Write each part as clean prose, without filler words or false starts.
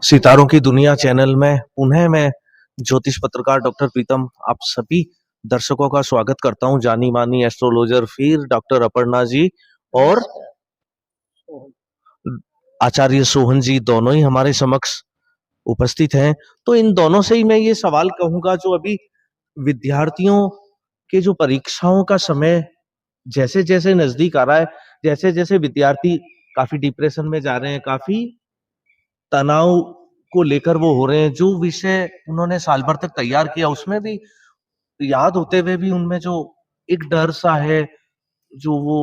सितारों की दुनिया चैनल में पुनः मैं ज्योतिष पत्रकार डॉक्टर प्रीतम आप सभी दर्शकों का स्वागत करता हूं। जानी मानी एस्ट्रोलॉजर फिर डॉक्टर अपर्णा जी और आचार्य सोहन जी दोनों ही हमारे समक्ष उपस्थित हैं। तो इन दोनों से ही मैं ये सवाल कहूंगा, जो अभी विद्यार्थियों के जो परीक्षाओं का समय जैसे जैसे नजदीक आ रहा है, जैसे जैसे विद्यार्थी काफी डिप्रेशन में जा रहे हैं, काफी तनाव को लेकर वो हो रहे हैं, जो विषय उन्होंने साल भर तक तैयार किया उसमें भी याद होते हुए भी उनमें जो एक डर सा है, जो वो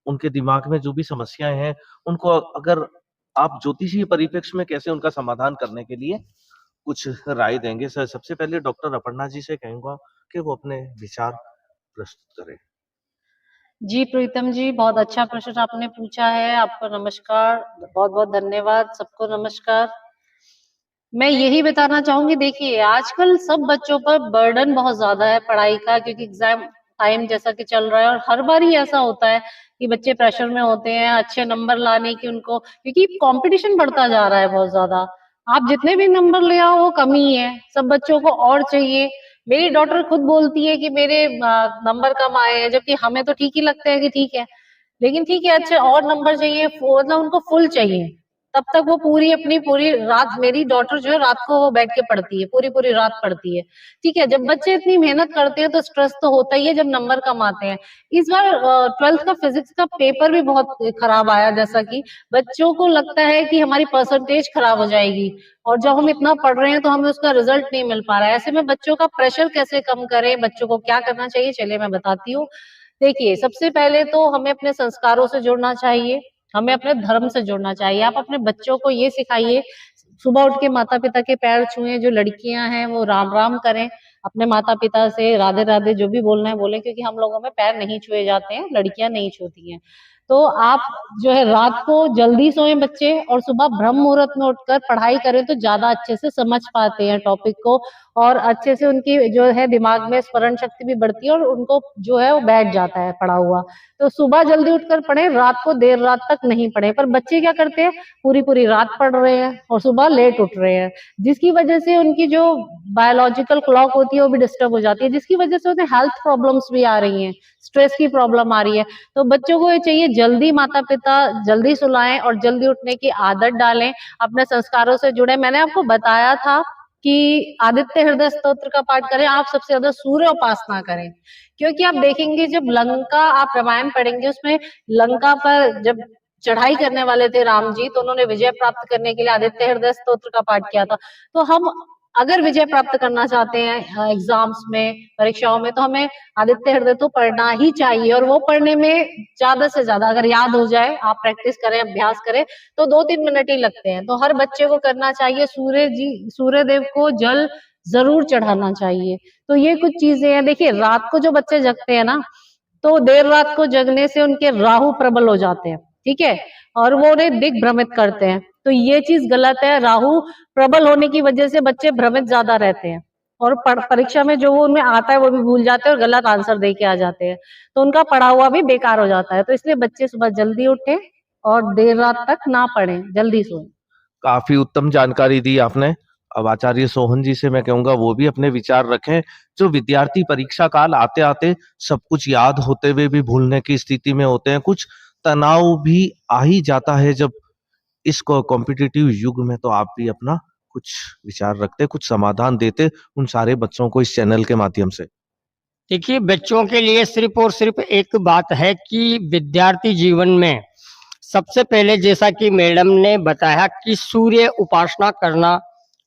उनके दिमाग में जो भी समस्याएं हैं, उनको अगर आप ज्योतिषीय परिप्रेक्ष्य में कैसे उनका समाधान करने के लिए कुछ राय देंगे। सर, सबसे पहले डॉक्टर अपर्णा जी से कहूंगा कि वो अपने विचार प्रस्तुत करें। जी प्रीतम जी, बहुत अच्छा प्रश्न आपने पूछा है। आपको नमस्कार, बहुत बहुत धन्यवाद। सबको नमस्कार। मैं यही बताना चाहूंगी, देखिए आजकल सब बच्चों पर बर्डन बहुत ज्यादा है पढ़ाई का, क्योंकि एग्जाम टाइम जैसा कि चल रहा है और हर बार ही ऐसा होता है कि बच्चे प्रेशर में होते हैं अच्छे नंबर लाने की उनको, क्योंकि कंपटीशन बढ़ता जा रहा है बहुत ज्यादा। आप जितने भी नंबर ले आओ वो कम ही है, सब बच्चों को और चाहिए। मेरी डॉटर खुद बोलती है कि मेरे नंबर कम आए हैं, जबकि हमें तो ठीक ही लगता है कि ठीक है, लेकिन ठीक है अच्छे और नंबर चाहिए, मतलब उनको फुल चाहिए। तब तक वो पूरी रात, मेरी डॉटर जो है रात को वो बैठ के पढ़ती है, पूरी रात पढ़ती है। ठीक है, जब बच्चे इतनी मेहनत करते हैं तो स्ट्रेस तो होता ही है जब नंबर कम आते हैं। इस बार 12th का फिजिक्स का पेपर भी बहुत खराब आया, जैसा कि बच्चों को लगता है कि हमारी परसेंटेज खराब हो जाएगी, और जब हम इतना पढ़ रहे हैं तो हमें उसका रिजल्ट नहीं मिल पा रहा है। ऐसे में बच्चों का प्रेशर कैसे कम करें, बच्चों को क्या करना चाहिए, चलिए मैं बताती हूँ। देखिए, सबसे पहले तो हमें अपने संस्कारों से जुड़ना चाहिए, हमें अपने धर्म से जुड़ना चाहिए। आप अपने बच्चों को ये सिखाइए, सुबह उठ के माता पिता के पैर छुएं, जो लड़कियां हैं वो राम राम करें, अपने माता पिता से राधे राधे जो भी बोलना है बोले, क्योंकि हम लोगों में पैर नहीं छुए जाते हैं, लड़कियां नहीं छूती हैं। तो आप जो है रात को जल्दी सोएं बच्चे, और सुबह ब्रह्म मुहूर्त में उठकर पढ़ाई करें तो ज्यादा अच्छे से समझ पाते हैं टॉपिक को, और अच्छे से उनकी जो है दिमाग में स्मरण शक्ति भी बढ़ती है और उनको जो है वो बैठ जाता है पढ़ा हुआ। तो सुबह जल्दी उठकर पढ़ें, रात को देर रात तक नहीं पढ़ें। पर बच्चे क्या करते हैं, पूरी रात पढ़ रहे हैं और सुबह लेट उठ रहे हैं, जिसकी वजह से उनकी जो बायोलॉजिकल क्लॉक होती है वो भी डिस्टर्ब हो जाती है, जिसकी वजह से उन्हें हेल्थ प्रॉब्लम्स भी आ रही हैं, स्ट्रेस की प्रॉब्लम आ रही है। तो बच्चों को ये चाहिए जल्दी माता पिता जल्दी सुलाएं और जल्दी उठने की आदत डालें, अपने संस्कारों से जुड़े। मैंने आपको बताया था कि आदित्य हृदय स्तोत्र का पाठ करें, आप सबसे ज्यादा सूर्य उपासना करें, क्योंकि आप देखेंगे जब लंका, आप रामायण पढ़ेंगे उसमें लंका पर जब चढ़ाई करने वाले थे राम जी, तो उन्होंने विजय प्राप्त करने के लिए आदित्य हृदय स्तोत्र का पाठ किया था। तो हम अगर विजय प्राप्त करना चाहते हैं एग्जाम्स में, परीक्षाओं में, तो हमें आदित्य हृदय तो पढ़ना ही चाहिए, और वो पढ़ने में ज्यादा से ज्यादा अगर याद हो जाए, आप प्रैक्टिस करें, अभ्यास करें, तो 2-3 मिनट ही लगते हैं। तो हर बच्चे को करना चाहिए। सूर्य देव को जल जरूर चढ़ाना चाहिए। तो ये कुछ चीजें हैं। देखिए, रात को जो बच्चे जगते हैं ना, तो देर रात को जगने से उनके राहु प्रबल हो जाते हैं, ठीक है, और वो उन्हें दिग्भ्रमित करते हैं। तो ये चीज गलत है। राहु प्रबल होने की वजह से बच्चे भ्रमित ज्यादा रहते हैं, और परीक्षा में जो वो उनमें आता है वो भी भूल जाते हैं और गलत आंसर दे के आ जाते हैं, तो उनका पढ़ा हुआ भी बेकार हो जाता है। तो इसलिए बच्चे सुबह जल्दी उठे और देर रात तक ना पढ़ें, जल्दी सोएं। काफी उत्तम जानकारी दी आपने। अब आचार्य सोहन जी से मैं कहूंगा वो भी अपने विचार रखें। जो विद्यार्थी परीक्षा काल आते आते सब कुछ याद होते हुए भी भूलने की स्थिति में होते हैं, कुछ तनाव भी आ ही जाता है जब इस कॉम्पिटिटिव युग में, तो आप भी अपना कुछ विचार रखते, कुछ समाधान देते उन सारे बच्चों को इस चैनल के माध्यम से। देखिए, बच्चों के लिए सिर्फ और सिर्फ एक बात है कि विद्यार्थी जीवन में सबसे पहले, जैसा कि मैडम ने बताया, कि सूर्य उपासना करना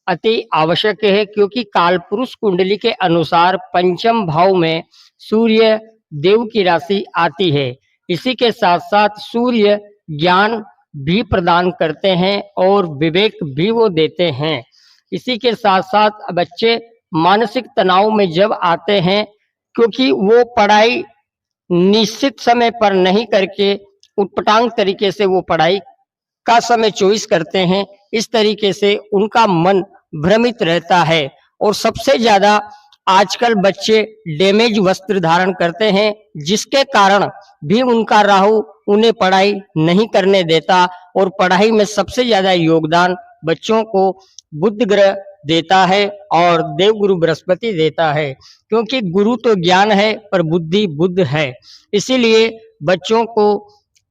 अति आवश्यक है, क्योंकि कालपुरुष कुंडली के अनुसार पंचम भाव में सूर्य देव की राशि आती है। इसी के साथ साथ सूर्य ज्ञान भी प्रदान करते हैं और विवेक भी वो देते हैं। इसी के साथ साथ बच्चे मानसिक तनाव में जब आते हैं, क्योंकि वो पढ़ाई निश्चित समय पर नहीं करके उटपटांग तरीके से वो पढ़ाई का समय चॉइस करते हैं, इस तरीके से उनका मन भ्रमित रहता है। और सबसे ज्यादा आजकल बच्चे डैमेज वस्त्र धारण करते हैं, जिसके कारण भी उनका राहु उन्हें पढ़ाई नहीं करने देता, और पढ़ाई में सबसे ज्यादा योगदान बच्चों को बुध ग्रह देता है और देवगुरु बृहस्पति देता है, क्योंकि गुरु तो ज्ञान है पर बुद्धि बुध है। इसीलिए बच्चों को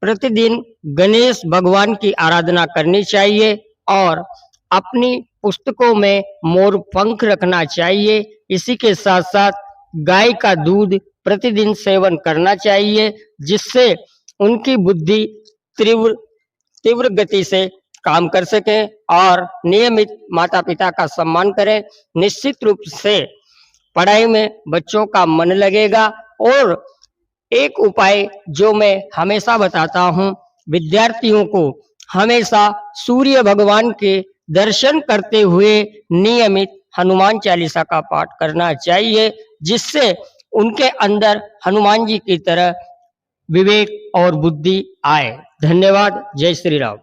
प्रतिदिन गणेश भगवान की आराधना करनी चाहिए और अपनी पुस्तकों में मोर पंख रखना चाहिए। इसी के साथ साथ गाय का दूध प्रतिदिन सेवन करना चाहिए, जिससे उनकी बुद्धि तीव्र तीव्र गति से काम कर सके और नियमित माता पिता का सम्मान करें। निश्चित रूप से पढ़ाई में बच्चों का मन लगेगा। और एक उपाय जो मैं हमेशा बताता हूँ, विद्यार्थियों को हमेशा सूर्य भगवान के दर्शन करते हुए नियमित हनुमान चालीसा का पाठ करना चाहिए, जिससे उनके अंदर हनुमान जी की तरह विवेक और बुद्धि आए। धन्यवाद। जय श्री राम।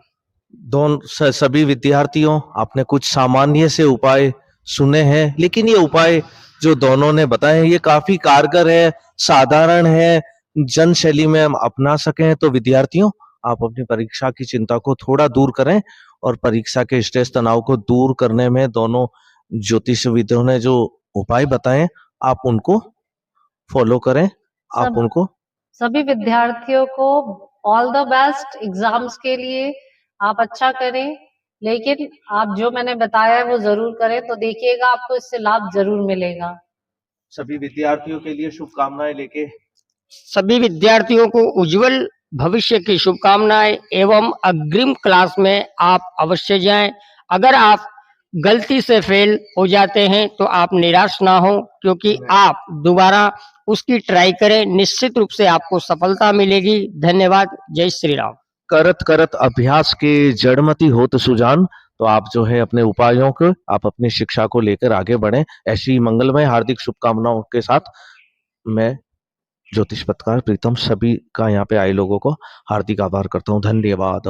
सभी विद्यार्थियों, आपने कुछ सामान्य से उपाय सुने हैं, लेकिन ये उपाय जो दोनों ने बताए ये काफी कारगर है, साधारण है, जन शैली में हम अपना सकें। तो विद्यार्थियों, आप अपनी परीक्षा की चिंता को थोड़ा दूर करें और परीक्षा के स्ट्रेस तनाव को दूर करने में दोनों ज्योतिषविदों ने जो उपाय बताए, आप उनको फॉलो करें। आप उनको सभी विद्यार्थियों को ऑल द बेस्ट एग्जाम्स के लिए। आप अच्छा करें, लेकिन आप जो मैंने बताया है वो जरूर करें, तो देखिएगा आपको इससे लाभ जरूर मिलेगा। सभी विद्यार्थियों के लिए शुभकामनाएं लेके सभी विद्यार्थियों को उज्जवल भविष्य की शुभकामनाएं एवं अग्रिम क्लास में आप अवश्य जाएं। अगर आप गलती से फेल हो जाते हैं तो आप निराश ना हो, क्योंकि आप दोबारा उसकी ट्राई करें, निश्चित रूप से आपको सफलता मिलेगी। धन्यवाद। जय श्री राम। करत करत अभ्यास के जड़मति होत सुजान। तो आप जो है अपने उपायों को, आप अपनी शिक्षा को लेकर आगे बढ़ें। ऐसी मंगलमय हार्दिक शुभकामनाओं के साथ मैं ज्योतिष पत्रकार प्रीतम सभी का यहाँ पे आए लोगों को हार्दिक आभार करता हूँ। धन्यवाद।